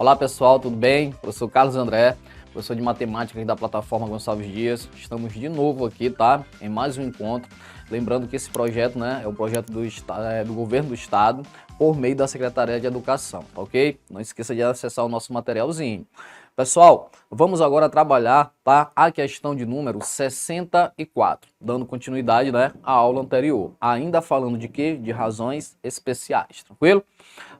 Olá pessoal, tudo bem? Professor Carlos André, professor de matemática aqui da plataforma Gonçalves Dias. Estamos de novo aqui, tá? Em mais um encontro. Lembrando que esse projeto, né, é o projeto do Governo do Estado por meio da Secretaria de Educação, ok? Não esqueça de acessar o nosso materialzinho. Pessoal, vamos agora trabalhar, tá, a questão de número 64, dando continuidade, né, à aula anterior. Ainda falando de quê? De razões especiais, tranquilo?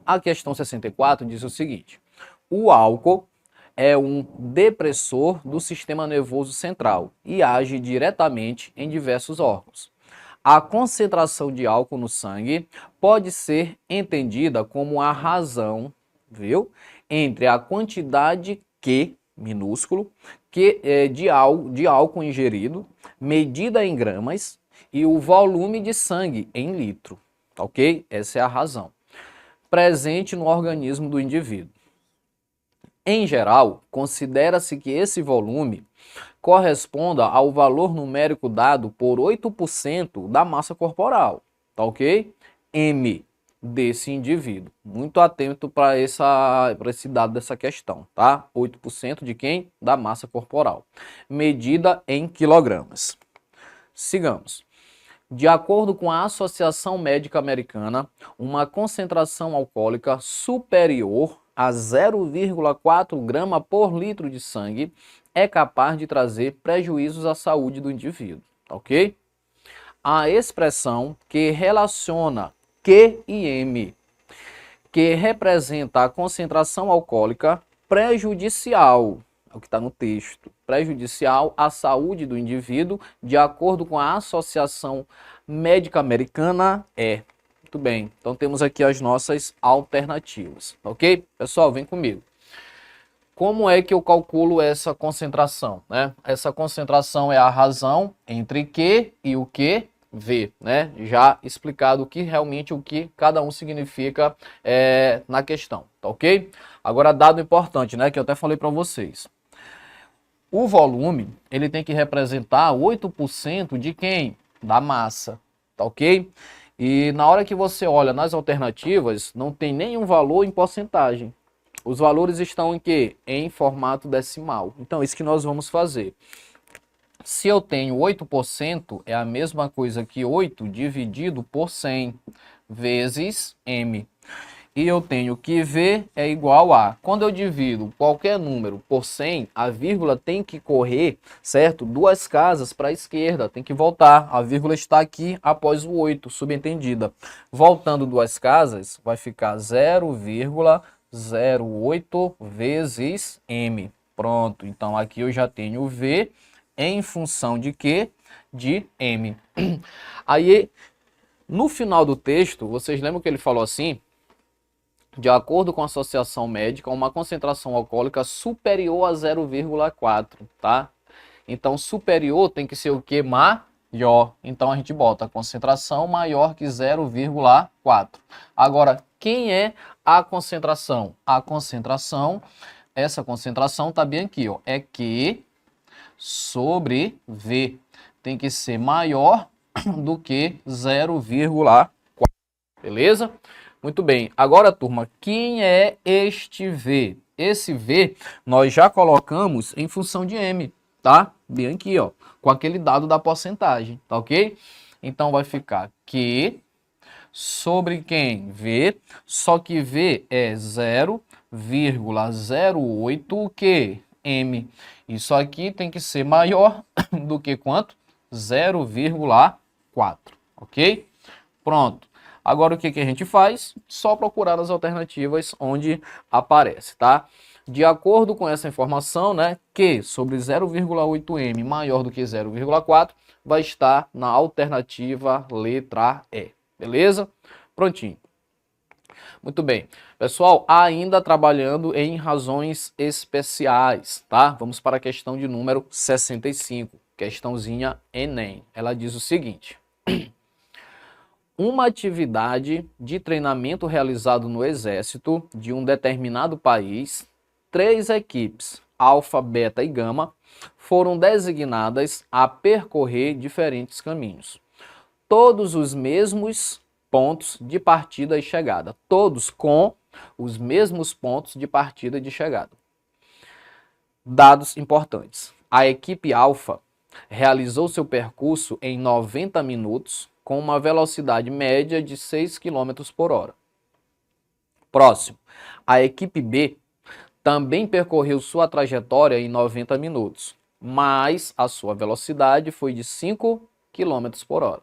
A questão 64 diz o seguinte: o álcool é um depressor do sistema nervoso central e age diretamente em diversos órgãos. A concentração de álcool no sangue pode ser entendida como a razão, viu, entre a quantidade Q, minúsculo, de álcool ingerido, medida em gramas, e o volume de sangue em litro, ok? Essa é a razão presente no organismo do indivíduo. Em geral, considera-se que esse volume corresponda ao valor numérico dado por 8% da massa corporal, tá ok? M desse indivíduo. Muito atento para esse dado dessa questão, tá? 8% de quem? Da massa corporal. Medida em quilogramas. Sigamos. De acordo com a Associação Médica Americana, uma concentração alcoólica superior a 0,4 grama por litro de sangue é capaz de trazer prejuízos à saúde do indivíduo, ok? A expressão que relaciona Q e M, que representa a concentração alcoólica prejudicial, é o que está no texto, prejudicial à saúde do indivíduo, de acordo com a Associação Médica Americana, é. Muito bem, então temos aqui as nossas alternativas, ok? Pessoal, vem comigo. Como é que eu calculo essa concentração, né? Essa concentração é a razão entre Q e o Q, V, né? Já explicado o que cada um significa na questão, tá ok? Agora, dado importante, né, que eu até falei para vocês. O volume, ele tem que representar 8% de quem? Da massa, tá ok? E na hora que você olha nas alternativas, não tem nenhum valor em porcentagem. Os valores estão em quê? Em formato decimal. Então, isso que nós vamos fazer. Se eu tenho 8%, é a mesma coisa que 8 dividido por 100 vezes M. E eu tenho que V é igual a, quando eu divido qualquer número por 100, a vírgula tem que correr, certo? 2 casas para a esquerda, tem que voltar. A vírgula está aqui após o 8, subentendida. Voltando 2 casas, vai ficar 0,08 vezes M. Pronto, então aqui eu já tenho V em função de quê? De M. Aí, no final do texto, vocês lembram que ele falou assim? De acordo com a Associação Médica, uma concentração alcoólica superior a 0,4, tá? Então, superior tem que ser o que? Maior. Então, a gente bota a concentração maior que 0,4. Agora, quem é a concentração? A concentração, essa concentração tá bem aqui, ó. É Q sobre V. Tem que ser maior do que 0,4. Beleza? Muito bem. Agora, turma, quem é este V? Esse V nós já colocamos em função de M, tá? Bem aqui, ó, com aquele dado da porcentagem, tá ok? Então, vai ficar Q sobre quem? V, só que V é 0,08 que M. Isso aqui tem que ser maior do que quanto? 0,4, ok? Pronto. Agora, o que a gente faz? Só procurar as alternativas onde aparece, tá? De acordo com essa informação, né, Q sobre 0,8M maior do que 0,4 vai estar na alternativa letra E. Beleza? Prontinho. Muito bem. Pessoal, ainda trabalhando em razões especiais, tá? Vamos para a questão de número 65, questãozinha Enem. Ela diz o seguinte: uma atividade de treinamento realizado no Exército de um determinado país, 3 equipes, alfa, beta e gama, foram designadas a percorrer diferentes caminhos. Todos os mesmos pontos de partida e chegada, todos com os mesmos pontos de partida e de chegada. Dados importantes. A equipe alfa realizou seu percurso em 90 minutos com uma velocidade média de 6 km por hora. Próximo. A equipe B também percorreu sua trajetória em 90 minutos, mas a sua velocidade foi de 5 km por hora.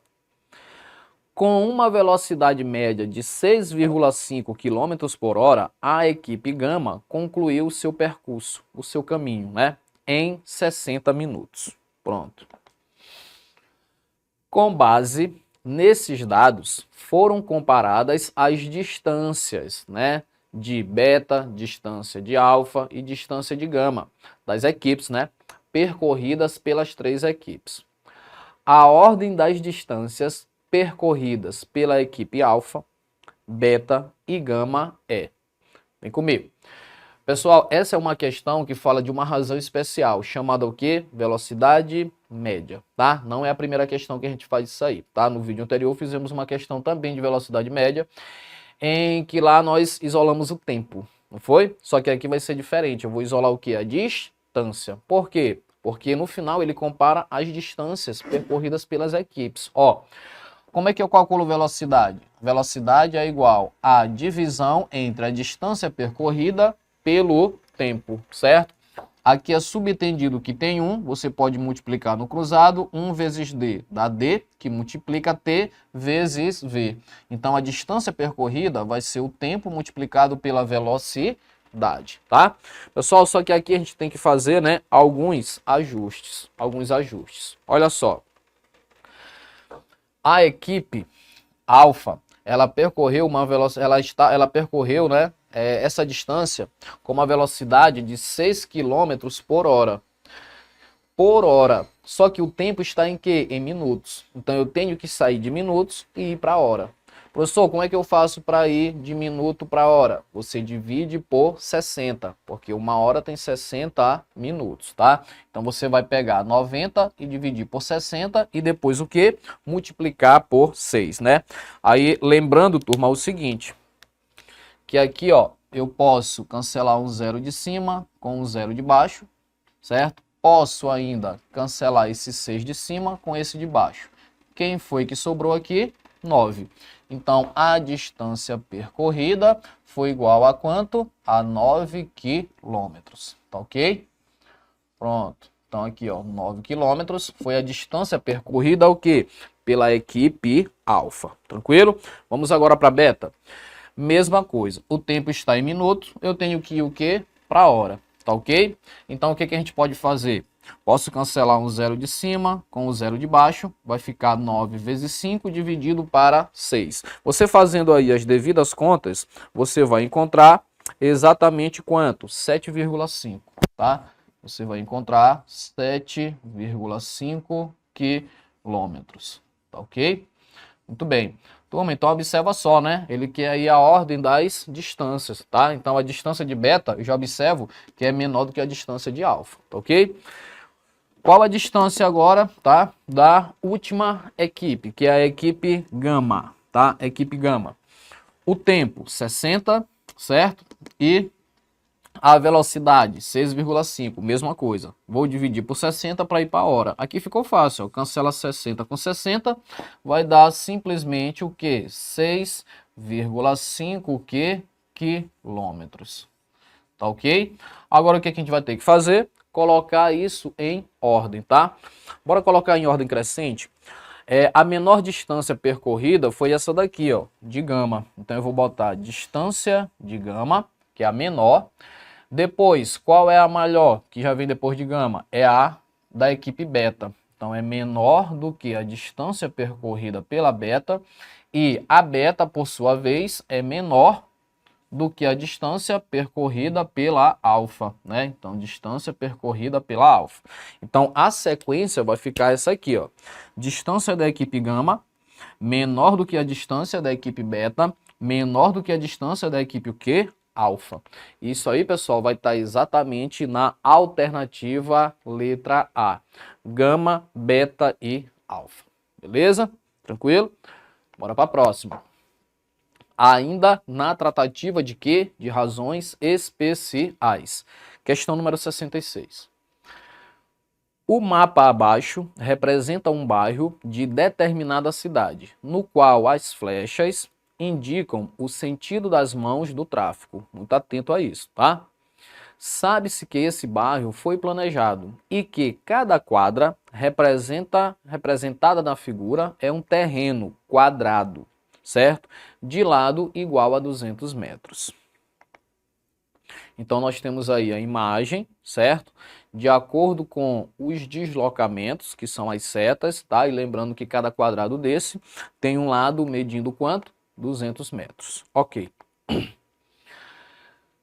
Com uma velocidade média de 6,5 km por hora, a equipe Gama concluiu seu percurso, o seu caminho, né, em 60 minutos. Pronto. Com base nesses dados, foram comparadas as distâncias, né, de beta, distância de alfa e distância de gama das equipes, né, percorridas pelas três equipes. A ordem das distâncias percorridas pela equipe alfa, beta e gama é. Vem comigo. Pessoal, essa é uma questão que fala de uma razão especial, chamada o quê? Velocidade média, tá? Não é a primeira questão que a gente faz isso aí, tá? No vídeo anterior fizemos uma questão também de velocidade média, em que lá nós isolamos o tempo, não foi? Só que aqui vai ser diferente, eu vou isolar o quê? A distância. Por quê? Porque no final ele compara as distâncias percorridas pelas equipes. Ó, como é que eu calculo velocidade? Velocidade é igual à divisão entre a distância percorrida pelo tempo, certo? Aqui é subentendido que tem 1, você pode multiplicar no cruzado, 1 vezes D dá D, que multiplica T vezes V. Então a distância percorrida vai ser o tempo multiplicado pela velocidade, tá? Pessoal, só que aqui a gente tem que fazer, né, alguns ajustes. Olha só. A equipe alfa, ela percorreu uma velocidade, ela percorreu, né, essa distância com uma velocidade de 6 km por hora. Só que o tempo está em quê? Em minutos. Então eu tenho que sair de minutos e ir para hora. Professor, como é que eu faço para ir de minuto para hora? Você divide por 60, porque uma hora tem 60 minutos, tá? Então você vai pegar 90 e dividir por 60 e depois o quê? Multiplicar por 6, né? Aí lembrando, turma, o seguinte, que aqui, ó, eu posso cancelar um zero de cima com um zero de baixo, certo? Posso ainda cancelar esse 6 de cima com esse de baixo. Quem foi que sobrou aqui? 9. Então, a distância percorrida foi igual a quanto? A 9 quilômetros, tá ok? Pronto. Então, aqui, ó, 9 quilômetros foi a distância percorrida, o quê? Pela equipe alfa, tranquilo? Vamos agora para beta. Mesma coisa, o tempo está em minutos, eu tenho que ir o quê? Para hora, tá ok? Então, o que a gente pode fazer? Posso cancelar um zero de cima com o zero de baixo, vai ficar 9 vezes 5 dividido para 6. Você fazendo aí as devidas contas, você vai encontrar exatamente quanto? 7,5, tá? Você vai encontrar 7,5 quilômetros, tá ok? Muito bem. Turma, então observa só, né? Ele quer aí a ordem das distâncias, tá? Então a distância de beta, eu já observo que é menor do que a distância de alfa, tá ok? Qual a distância agora, tá? Da última equipe, que é a equipe gama, tá? Equipe gama. O tempo, 60, certo? E a velocidade, 6,5, mesma coisa. Vou dividir por 60 para ir para a hora. Aqui ficou fácil, ó. Cancela 60 com 60, vai dar simplesmente o quê? 6,5 quilômetros. Tá ok? Agora o que a gente vai ter que fazer? Colocar isso em ordem, tá? Bora colocar em ordem crescente. A menor distância percorrida foi essa daqui, ó, de gama. Então eu vou botar distância de gama, que é a menor. Depois, qual é a maior, que já vem depois de gama? É a da equipe beta. Então é menor do que a distância percorrida pela beta. E a beta, por sua vez, é menor do que a distância percorrida pela alfa, né? Então, distância percorrida pela alfa. Então, a sequência vai ficar essa aqui, ó. Distância da equipe gama menor do que a distância da equipe beta, menor do que a distância da equipe o quê? Alfa. Isso aí, pessoal, vai estar exatamente na alternativa letra A. Gama, beta e alfa. Beleza? Tranquilo? Bora para a próxima. Ainda na tratativa de quê? De razões especiais. Questão número 66. O mapa abaixo representa um bairro de determinada cidade, no qual as flechas indicam o sentido das mãos do tráfego. Muito atento a isso, tá? Sabe-se que esse bairro foi planejado e que cada quadra representada na figura é um terreno quadrado, certo? De lado igual a 200 metros. Então nós temos aí a imagem, certo? De acordo com os deslocamentos, que são as setas, tá? E lembrando que cada quadrado desse tem um lado medindo quanto? 200 metros. Ok.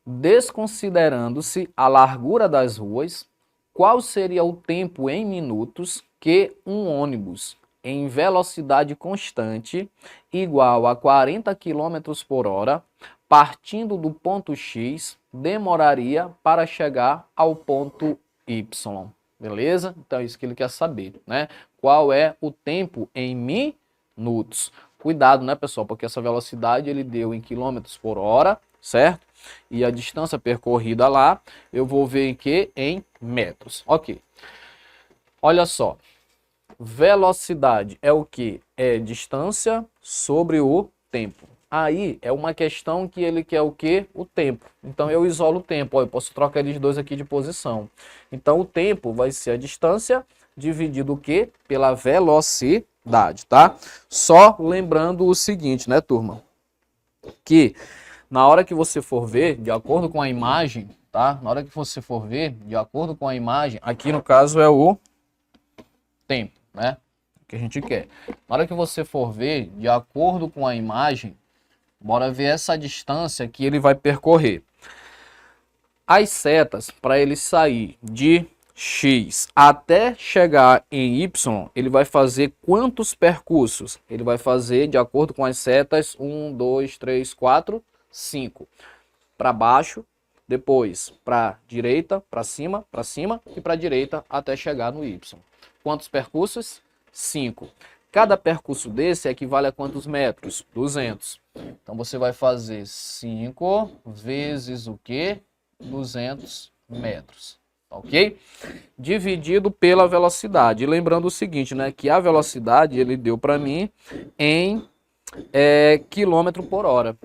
Desconsiderando-se a largura das ruas, qual seria o tempo em minutos que um ônibus em velocidade constante igual a 40 km por hora, partindo do ponto X, demoraria para chegar ao ponto Y? Beleza? Então é isso que ele quer saber, né? Qual é o tempo em minutos? Cuidado, né, pessoal? Porque essa velocidade ele deu em quilômetros por hora, certo? E a distância percorrida lá, eu vou ver em que? Em metros. Ok. Olha só. Velocidade é o que? É distância sobre o tempo. Aí é uma questão que ele quer o que? O tempo. Então eu isolo o tempo. Ó, eu posso trocar eles dois aqui de posição. Então o tempo vai ser a distância dividido o que? Pela velocidade, tá? Só lembrando o seguinte, né, turma? Que na hora que você for ver, de acordo com a imagem, tá? Na hora que você for ver, de acordo com a imagem, aqui no caso é o tempo, né? Que a gente quer. Na hora que você for ver, de acordo com a imagem, bora ver essa distância que ele vai percorrer. As setas, para ele sair de X até chegar em Y, ele vai fazer quantos percursos? Ele vai fazer, de acordo com as setas, 1, 2, 3, 4, 5. Para baixo, depois para direita, para cima e para direita até chegar no Y. Quantos percursos? 5. Cada percurso desse equivale a quantos metros? 200. Então você vai fazer 5 vezes o quê? 200 metros. Ok? Dividido pela velocidade. E lembrando o seguinte, né? Que a velocidade ele deu para mim em quilômetro por hora.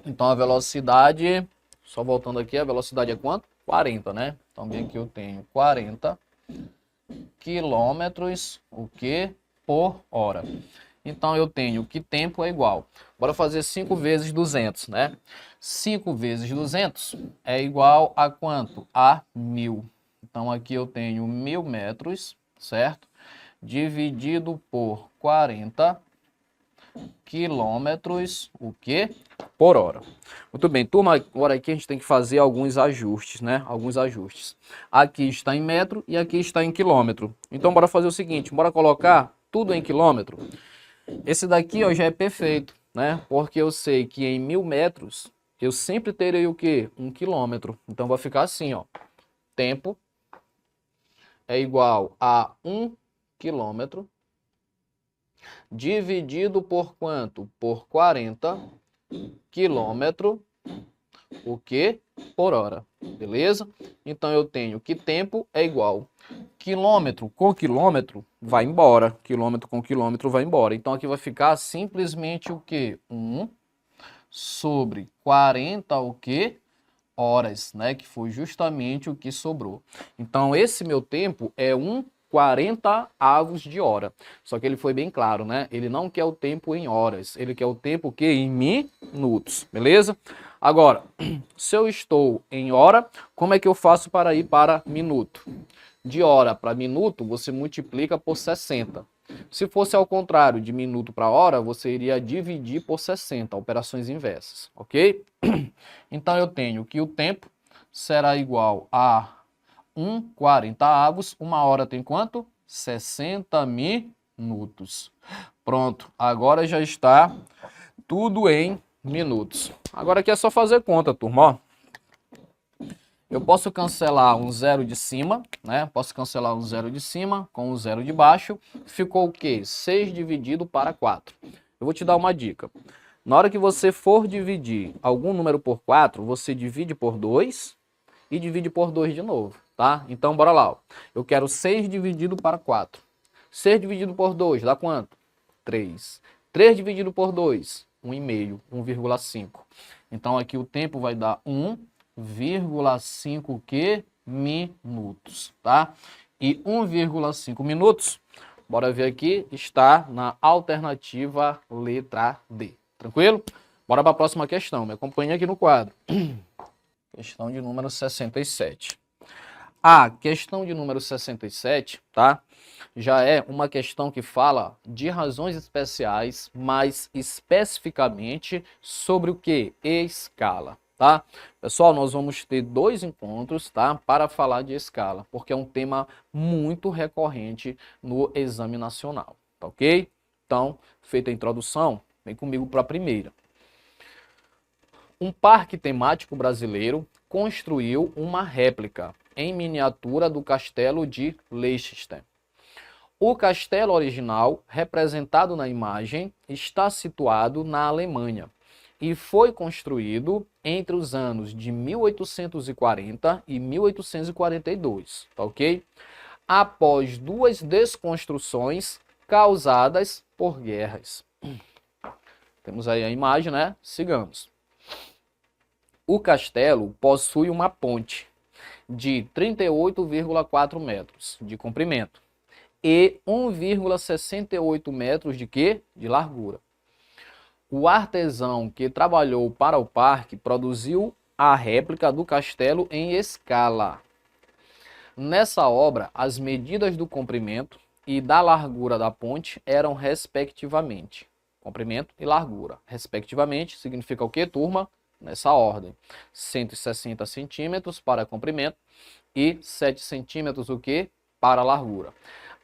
Então a velocidade, só voltando aqui, a velocidade é quanto? 40, né? Então bem que eu tenho 40 quilômetros, o que? Por hora. Então eu tenho que tempo é igual. Bora fazer 5 vezes 200, né? 5 vezes 200 é igual a quanto? A 1000. Então aqui eu tenho 1000 metros, certo? Dividido por 40 quilômetros, o que? Por hora. Muito bem, turma, agora aqui a gente tem que fazer alguns ajustes, né? Alguns ajustes. Aqui está em metro e aqui está em quilômetro. Então, bora fazer o seguinte, bora colocar tudo em quilômetro. Esse daqui, ó, já é perfeito, né? Porque eu sei que em 1000 metros, eu sempre terei o quê? 1 quilômetro. Então, vai ficar assim, ó. Tempo é igual a 1 quilômetro dividido por quanto? Por 40 quilômetro, o que? Por hora, beleza? Então eu tenho que tempo é igual. Quilômetro com quilômetro vai embora, quilômetro com quilômetro vai embora. Então aqui vai ficar simplesmente o que? 1 sobre 40 o que? Horas, né? Que foi justamente o que sobrou. Então esse meu tempo é 40 avos de hora. Só que ele foi bem claro, né? Ele não quer o tempo em horas, ele quer o tempo que em minutos, beleza? Agora, se eu estou em hora, como é que eu faço para ir para minuto? De hora para minuto, você multiplica por 60. Se fosse ao contrário, de minuto para hora, você iria dividir por 60, operações inversas, ok? Então eu tenho que o tempo será igual a 40 avos, uma hora tem quanto? 60 minutos. Pronto, agora já está tudo em minutos. Agora aqui é só fazer conta, turma, ó. Eu posso cancelar um zero de cima, né? Posso cancelar um zero de cima com um zero de baixo. Ficou o quê? 6 dividido para 4. Eu vou te dar uma dica. Na hora que você for dividir algum número por 4, você divide por 2 e divide por 2 de novo, tá? Então, bora lá. Ó. Eu quero 6 dividido para 4. 6 dividido por 2 dá quanto? 3. 3 dividido por 2, 1,5, 1,5. Então, aqui o tempo vai dar 1,5 minutos, tá? E 1,5 minutos, bora ver aqui, está na alternativa letra D. Tranquilo? Bora para a próxima questão. Me acompanhe aqui no quadro. Questão de número 67. A questão de número 67, tá? Já é uma questão que fala de razões especiais, mais especificamente sobre o que? Escala, tá? Pessoal, nós vamos ter 2 encontros, tá? Para falar de escala, porque é um tema muito recorrente no exame nacional, tá ok? Então, feita a introdução, vem comigo para a primeira. Um parque temático brasileiro construiu uma réplica em miniatura do castelo de Leicester. O castelo original, representado na imagem, está situado na Alemanha e foi construído entre os anos de 1840 e 1842, tá ok? Após 2 desconstruções causadas por guerras. Temos aí a imagem, né? Sigamos. O castelo possui uma ponte de 38,4 metros de comprimento e 1,68 metros de quê? De largura. O artesão que trabalhou para o parque produziu a réplica do castelo em escala. Nessa obra, as medidas do comprimento e da largura da ponte eram respectivamente, comprimento e largura, respectivamente, significa o que, turma? Nessa ordem, 160 centímetros para comprimento e 7 centímetros o que? Para largura.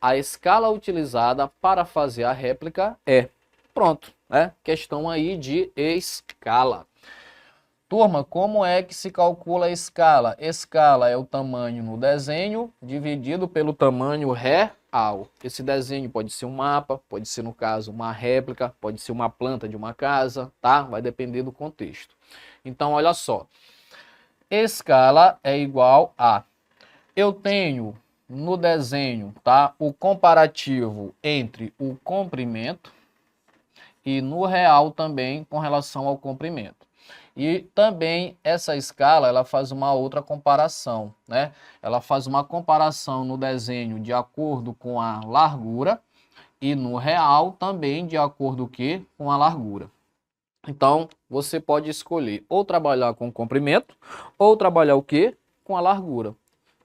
A escala utilizada para fazer a réplica é, pronto, né? Questão aí de escala. Turma, como é que se calcula a escala? Escala é o tamanho no desenho dividido pelo tamanho real. Esse desenho pode ser um mapa, pode ser, no caso, uma réplica, pode ser uma planta de uma casa, tá? Vai depender do contexto. Então, olha só. Escala é igual a... Eu tenho no desenho, tá? O comparativo entre o comprimento e no real também com relação ao comprimento. E também essa escala, ela faz uma outra comparação, né? Ela faz uma comparação no desenho de acordo com a largura e no real também de acordo com a largura. Então, você pode escolher ou trabalhar com o comprimento ou trabalhar o quê? Com a largura.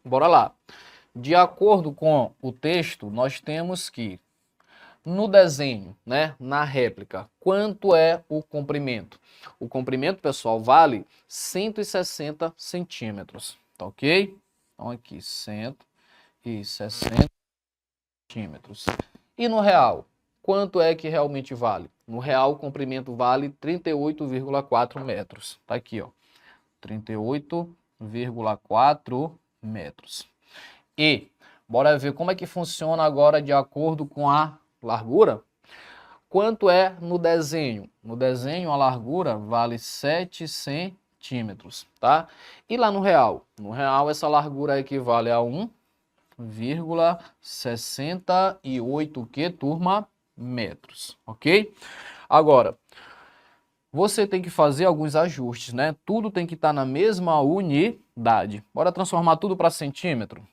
Bora lá. De acordo com o texto, nós temos que no desenho, né, na réplica, quanto é o comprimento? O comprimento, pessoal, vale 160 centímetros, tá ok? Então aqui, 160 centímetros. E no real, quanto é que realmente vale? No real, o comprimento vale 38,4 metros. Tá aqui, ó, 38,4 metros. E bora ver como é que funciona agora de acordo com a largura. Quanto é no desenho? No desenho, a largura vale 7 centímetros, tá? E lá no real? No real, essa largura equivale a 1,68 que, turma? Metros, ok? Agora, você tem que fazer alguns ajustes, né? Tudo tem que estar na mesma unidade. Bora transformar tudo para centímetro?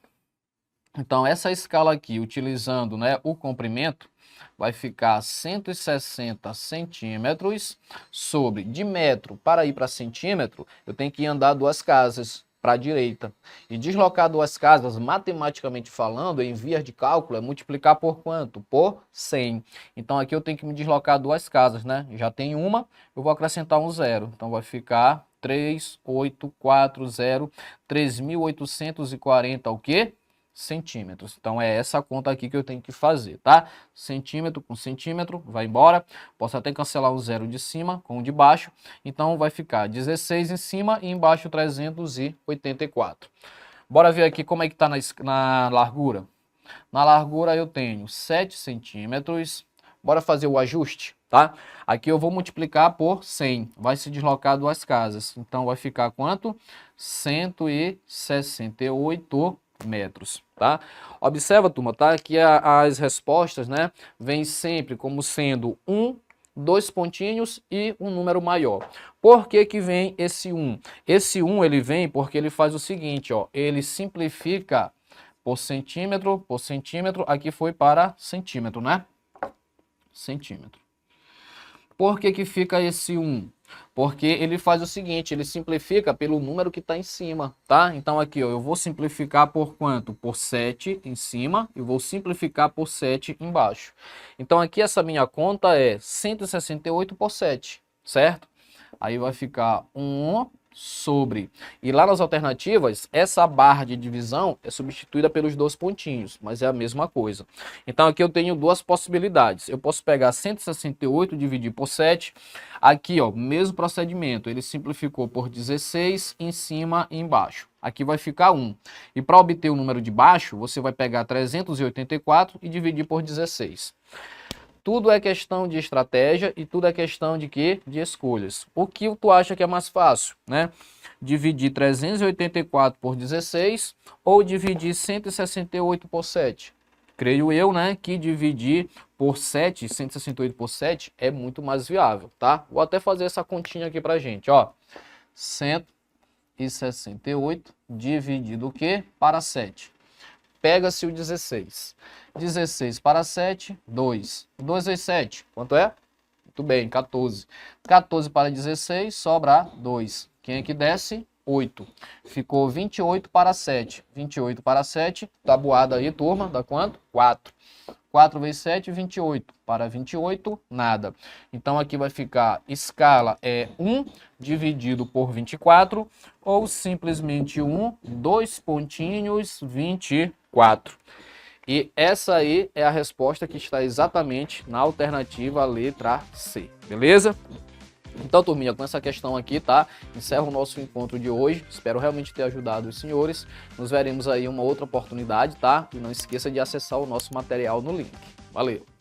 Então, essa escala aqui, utilizando, né, o comprimento, vai ficar 160 centímetros sobre, de metro para ir para centímetro, eu tenho que andar 2 casas para a direita. E deslocar 2 casas, matematicamente falando, em vias de cálculo, é multiplicar por quanto? Por 100. Então, aqui eu tenho que me deslocar 2 casas, né? Já tem uma, eu vou acrescentar um zero. Então, vai ficar 3.840, 3.840 o quê? Centímetros. Então é essa conta aqui que eu tenho que fazer, tá? Centímetro com centímetro, vai embora. Posso até cancelar o zero de cima com o de baixo. Então vai ficar 16 em cima e embaixo 384. Bora ver aqui como é que tá na largura. Na largura eu tenho 7 centímetros Bora fazer o ajuste, tá? Aqui eu vou multiplicar por 100, vai se deslocar duas casas. Então vai ficar quanto? 168 metros, tá? Observa, turma, tá? Que as respostas, né, vêm sempre como sendo 1, 2 pontinhos e um número maior. Por que que vem esse 1? Esse 1 ele vem porque ele faz o seguinte, ó, ele simplifica por centímetro, aqui foi para centímetro, né? Centímetro. Por que que fica esse 1? Porque ele faz o seguinte, ele simplifica pelo número que está em cima, tá? Então aqui, ó, eu vou simplificar por quanto? Por 7 em cima e vou simplificar por 7 embaixo. Então aqui essa minha conta é 168 por 7, certo? Aí vai ficar 1 sobre... E lá nas alternativas, essa barra de divisão é substituída pelos 2 pontinhos, mas é a mesma coisa. Então aqui eu tenho duas possibilidades. Eu posso pegar 168 e dividir por 7. Aqui, ó, mesmo procedimento, ele simplificou por 16 em cima e embaixo. Aqui vai ficar 1. E para obter o número de baixo, você vai pegar 384 e dividir por 16. Tudo é questão de estratégia e tudo é questão de quê? De escolhas. O que tu acha que é mais fácil, né? Dividir 384 por 16 ou dividir 168 por 7? Creio eu, né, que dividir por 7, 168 por 7 é muito mais viável, tá? Vou até fazer essa continha aqui pra gente, ó. 168 dividido o quê? Para 7. Pega-se o 16. 16 para 7, 2. 2 vezes 7, quanto é? Muito bem, 14. 14 para 16, sobra 2. Quem é que desce? 8. Ficou 28 para 7. 28 para 7, tabuada aí, turma, dá quanto? 4. 4 vezes 7, 28. Para 28, nada. Então aqui vai ficar, escala é 1 dividido por 24, ou simplesmente 1, 2 pontinhos, 24. E essa aí é a resposta que está exatamente na alternativa letra C, beleza? Então, turminha, com essa questão aqui, tá? Encerro o nosso encontro de hoje. Espero realmente ter ajudado os senhores. Nos veremos aí em uma outra oportunidade, tá? E não esqueça de acessar o nosso material no link. Valeu!